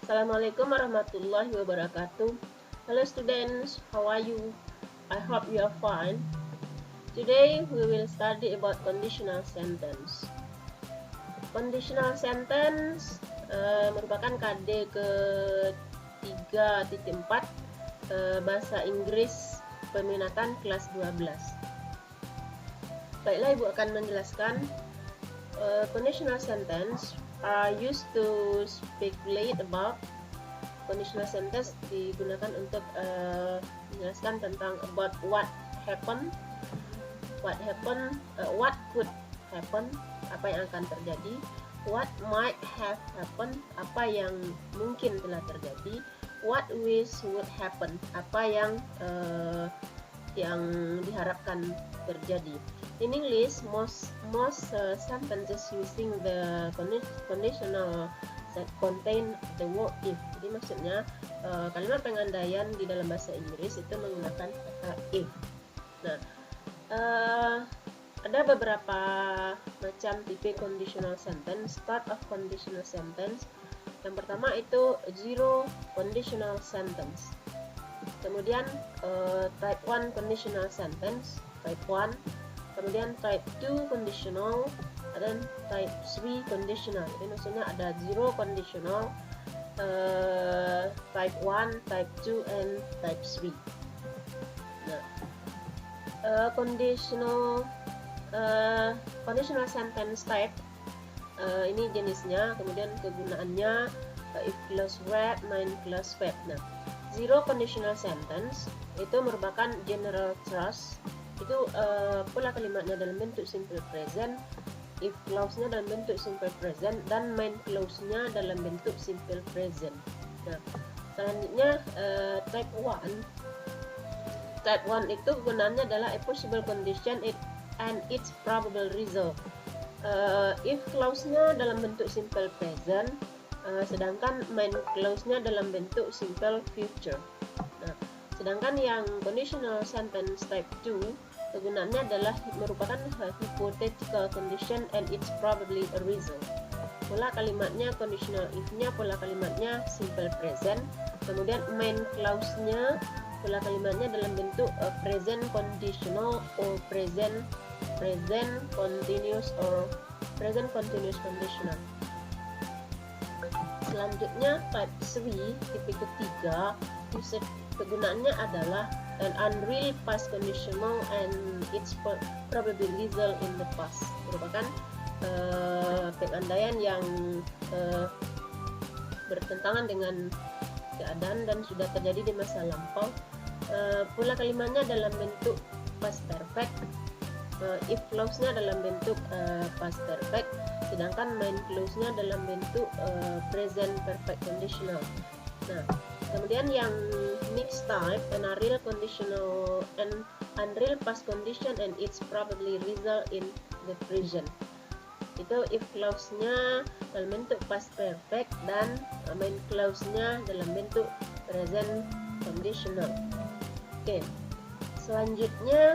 Assalamualaikum warahmatullahi wabarakatuh. Hello students, how are you? I hope you are fine. Today we will study about conditional sentence. Conditional sentence merupakan KD ke-3.4 bahasa Inggris peminatan kelas 12. Baiklah, Ibu akan menjelaskan conditional sentence are used to speculate about. Conditional sentence digunakan untuk menjelaskan tentang about what happened, what could happen, apa yang akan terjadi, what might have happened, apa yang mungkin telah terjadi, what wish would happen, apa yang diharapkan terjadi. In English, most sentences using the conditional contain the word if. Jadi maksudnya kalimat pengandaian di dalam bahasa Inggris itu menggunakan kata if. Nah, ada beberapa macam tipe conditional sentence. Start of conditional sentence. Yang pertama itu zero conditional sentence. Kemudian type 1 conditional sentence, type 1. Kemudian type 2 conditional, dan type 3 conditional. Ini maksudnya ada zero conditional, type 1, type 2, and type 3. Nah, conditional sentence type, ini jenisnya, kemudian kegunaannya, if clause verb, main clause verb. Nah, zero conditional sentence itu merupakan general truth. Itu pola kalimatnya dalam bentuk simple present, if clause-nya dalam bentuk simple present, dan main clause-nya dalam bentuk simple present. Nah, selanjutnya type 1. Type 1 itu gunanya adalah a possible condition and its probable result. If clause-nya dalam bentuk simple present, sedangkan main clause-nya dalam bentuk simple future. Nah, sedangkan yang conditional sentence type 2 kegunaannya adalah merupakan hypothetical condition and it's probably a result. Pola kalimatnya conditional if-nya pola kalimatnya simple present, kemudian main clause-nya pola kalimatnya dalam bentuk present conditional or present continuous or present continuous conditional. Selanjutnya type 3, tipe ketiga, kegunaannya adalah an unreal past conditional and its probable result in the past. Merupakan pengandaian yang bertentangan dengan keadaan dan sudah terjadi di masa lampau. Pola kalimatnya dalam bentuk past perfect, if clause-nya dalam bentuk past perfect, sedangkan main clause-nya dalam bentuk present perfect conditional. Nah, kemudian yang mixed type, an unreal conditional and unreal past condition and it's probably result in the present. Itu if clause-nya dalam bentuk past perfect dan main clause-nya dalam bentuk present conditional. Oke, selanjutnya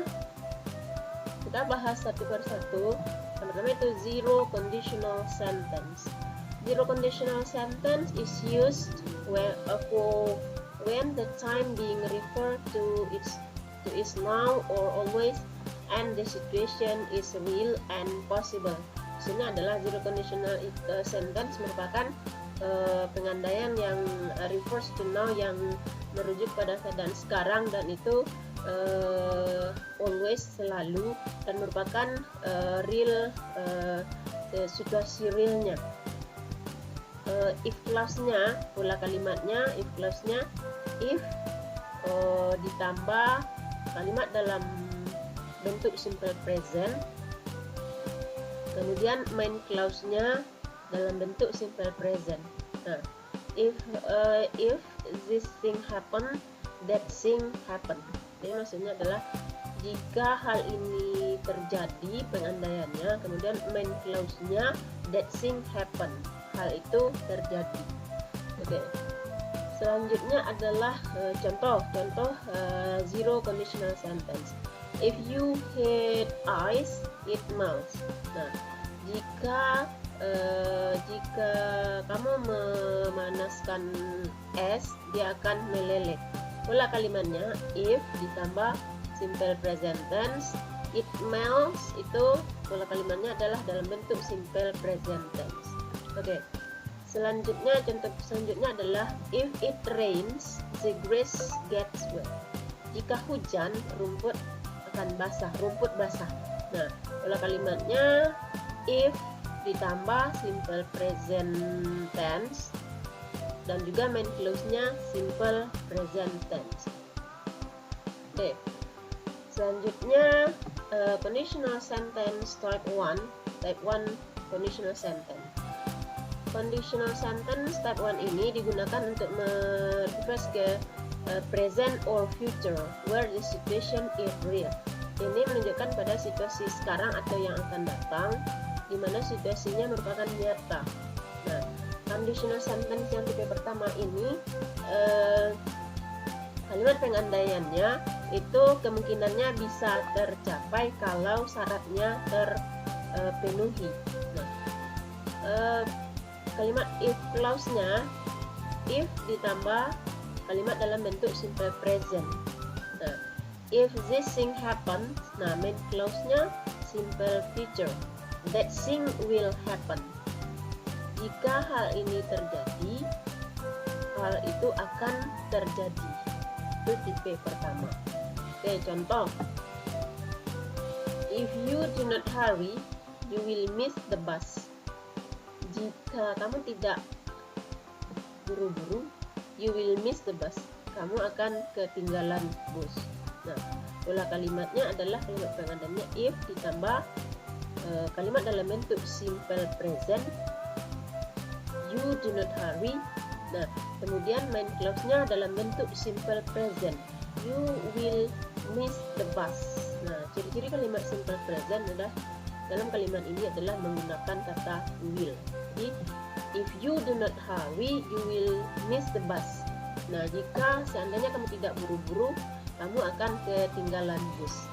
kita bahas satu persatu. Yang pertama itu zero conditional sentence. Zero conditional sentence is used when the time being referred to is now or always and the situation is real and possible. Maksudnya adalah zero conditional sentence merupakan pengandaian yang refers to now, yang merujuk pada keadaan sekarang, dan itu always selalu, dan merupakan real situasi realnya. If clause-nya pola kalimatnya if clause-nya if ditambah kalimat dalam bentuk simple present, kemudian main clause-nya dalam bentuk simple present. Nah, if this thing happen, that thing happen. Jadi maksudnya adalah jika hal ini terjadi pengandaiannya, kemudian main clause-nya that thing happen, hal itu terjadi. Oke. Selanjutnya adalah contoh zero conditional sentence. If you hate ice, eat mouse. Nah, jika jika kamu memanaskan es, dia akan meleleh. Pola kalimatnya if ditambah simple present tense, it melts, itu pola kalimatnya adalah dalam bentuk simple present tense. Oke. Selanjutnya, contoh selanjutnya adalah if it rains, the grass gets wet. Jika hujan, rumput akan basah, rumput basah. Nah, pola kalimatnya if ditambah simple present tense dan juga main clause-nya simple present tense. Oke. Selanjutnya conditional sentence type 1 conditional sentence. Conditional sentence type 1 ini digunakan untuk merefer ke present or future where the situation is real. Ini menunjukkan pada situasi sekarang atau yang akan datang, di mana situasinya merupakan nyata. Nah, conditional sentence yang tipe pertama ini kalimat pengandaiannya itu kemungkinannya bisa tercapai kalau syaratnya terpenuhi. Nah, kalimat if clause-nya if ditambah kalimat dalam bentuk simple present. Nah, if this thing happens, nah main clause-nya simple future. That thing will happen. Jika hal ini terjadi, hal itu akan terjadi. Itu tipe pertama. Oke, contoh. If you do not hurry, you will miss the bus. Jika kamu tidak buru-buru, you will miss the bus. Kamu akan ketinggalan bus. Nah, pola kalimatnya adalah kalimat pengandaiannya if ditambah kalimat dalam bentuk simple present. You do not hurry. Nah, kemudian main clause-nya dalam bentuk simple present. You will miss the bus. Nah, ciri-ciri kalimat simple present adalah dalam kalimat ini adalah menggunakan kata will. Jadi, if you do not hurry, you will miss the bus. Nah, jika seandainya kamu tidak buru-buru, kamu akan ketinggalan bus.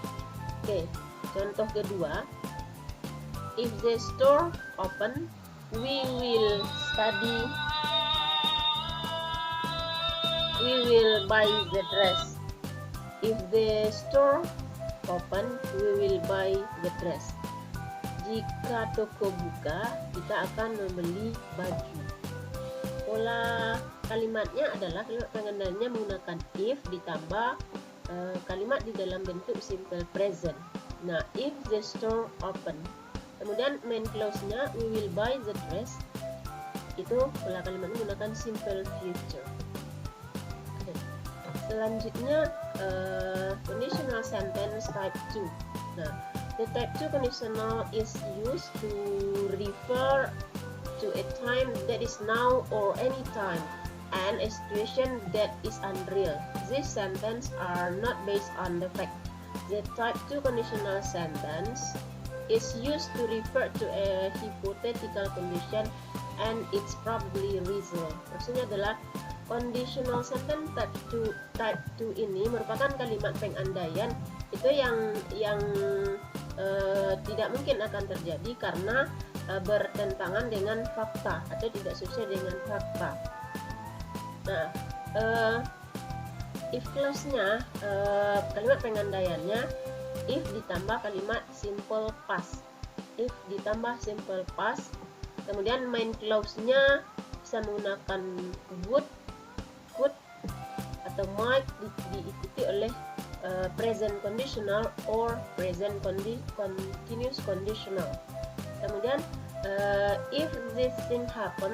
Oke, contoh kedua. If the store open, we will study. We will buy the dress. If the store open, we will buy the dress. Jika toko buka, kita akan membeli baju. Pola kalimatnya adalah kalimat pengandaiannya menggunakan if ditambah kalimat di dalam bentuk simple present. Nah, if the store open, kemudian main clause-nya we will buy the dress, itu pola kalimatnya menggunakan simple future. Okay. Selanjutnya conditional sentence type 2. Nah, the type 2 conditional is used to refer to a time that is now or any time and a situation that is unreal. These sentences are not based on the fact. The type 2 conditional sentence is used to refer to a hypothetical condition and it's probably result. Maksudnya adalah conditional sentence type 2 ini merupakan kalimat pengandaian itu yang tidak mungkin akan terjadi karena bertentangan dengan fakta atau tidak sesuai dengan fakta. Nah, if clause-nya kalimat pengandaiannya if ditambah kalimat simple past. If ditambah simple past, kemudian main clause-nya bisa menggunakan would, could, atau might diikuti oleh present conditional or present continuous conditional. Kemudian if this thing happen,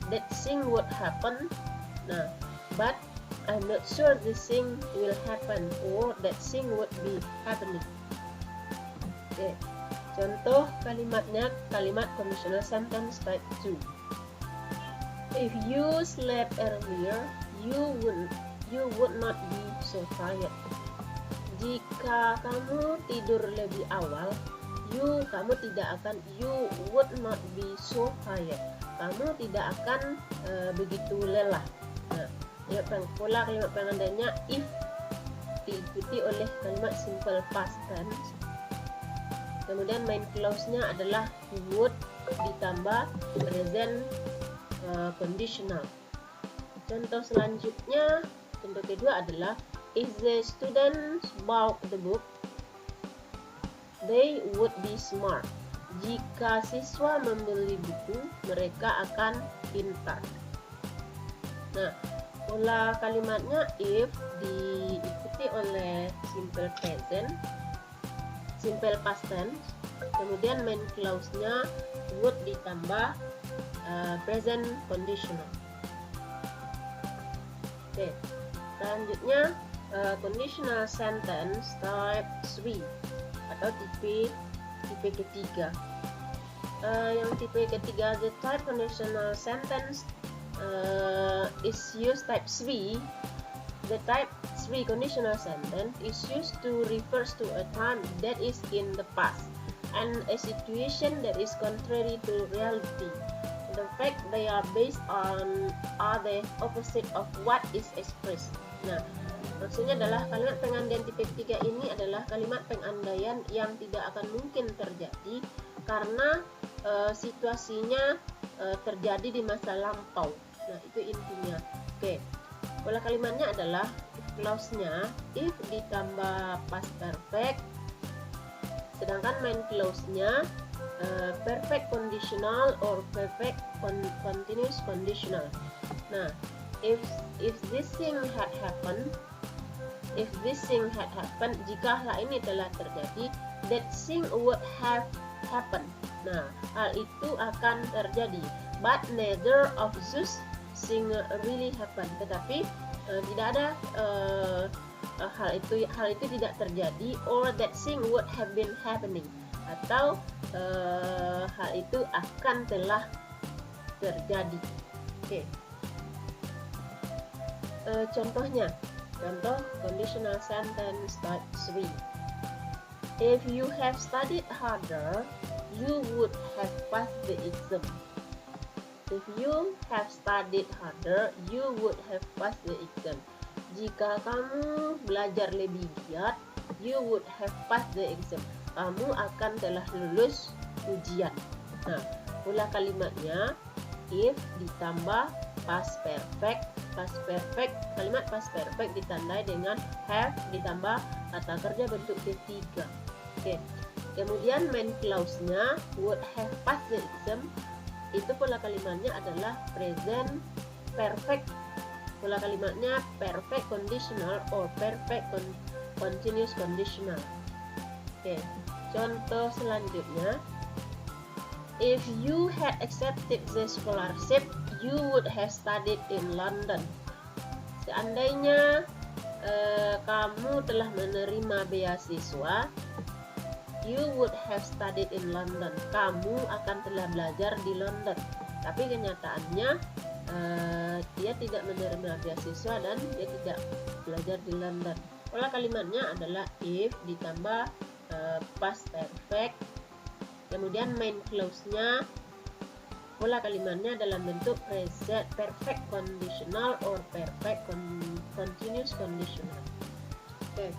that thing would happen. Nah, but I'm not sure this thing will happen or that thing would be happening. Oke. Contoh kalimatnya kalimat conditional sentence type 2. If you slept earlier, you would not be so tired. Jika kamu tidur lebih awal, you would not be so tired. Kamu tidak akan begitu lelah. Nah, pola kalimat pengandaiannya if diikuti oleh kalimat simple past tense. Kemudian main clause-nya adalah would, ditambah present conditional. Contoh selanjutnya, contoh kedua adalah if the students bought the book, they would be smart. Jika siswa membeli buku, mereka akan pintar. Nah, pola kalimatnya if diikuti oleh simple present, simple past tense, kemudian main clause-nya would ditambah present conditional. Oke, selanjutnya conditional sentence type 3 atau tipe ketiga. Yang tipe ketiga, the type conditional sentence is used type 3. The type 3 conditional sentence is used to refers to a time that is in the past and a situation that is contrary to reality. The fact they are based on are the opposite of what is expressed. Nah, maksudnya adalah kalimat pengandaian tipe ketiga ini adalah kalimat pengandaian yang tidak akan mungkin terjadi karena situasinya terjadi di masa lampau. Nah, itu intinya. Oke, pola kalimatnya adalah clause-nya if ditambah past perfect, sedangkan main clause-nya perfect conditional or perfect continuous conditional. Nah, if this thing had happened, jika hal ini telah terjadi, that thing would have happened. Nah, hal itu akan terjadi. But neither of those things really happened. Tetapi tidak ada hal itu tidak terjadi, or that thing would have been happening, atau hal itu akan telah terjadi. Oke. Contohnya, contoh conditional sentence type 3. If you have studied harder, you would have passed the exam. If you have studied harder, you would have passed the exam. Jika kamu belajar lebih giat, you would have passed the exam. Kamu akan telah lulus ujian. Nah, pola kalimatnya if ditambah past perfect. Kalimat past perfect ditandai dengan have ditambah kata kerja bentuk ketiga. Oke. Kemudian main clause-nya would have passed the exam. Itu pola kalimatnya adalah present perfect. Pola kalimatnya perfect conditional or perfect continuous conditional. Oke. Contoh selanjutnya, if you had accepted the scholarship, you would have studied in London. Seandainya kamu telah menerima beasiswa, you would have studied in London. Kamu akan telah belajar di London. Tapi kenyataannya dia tidak menerima beasiswa dan dia tidak belajar di London. Pola kalimatnya adalah if ditambah past perfect, kemudian main clause-nya pola kalimatnya dalam bentuk present perfect conditional or perfect continuous conditional. Oke.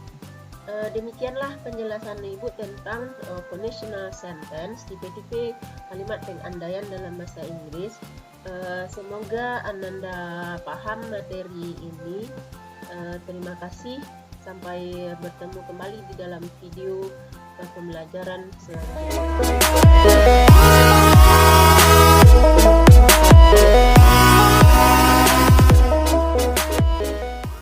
Demikianlah penjelasan Ibu tentang conditional sentence, tipe-tipe kalimat pengandaian dalam bahasa Inggris. Semoga Ananda paham materi ini. Terima kasih. Sampai bertemu kembali di dalam video pembelajaran selanjutnya.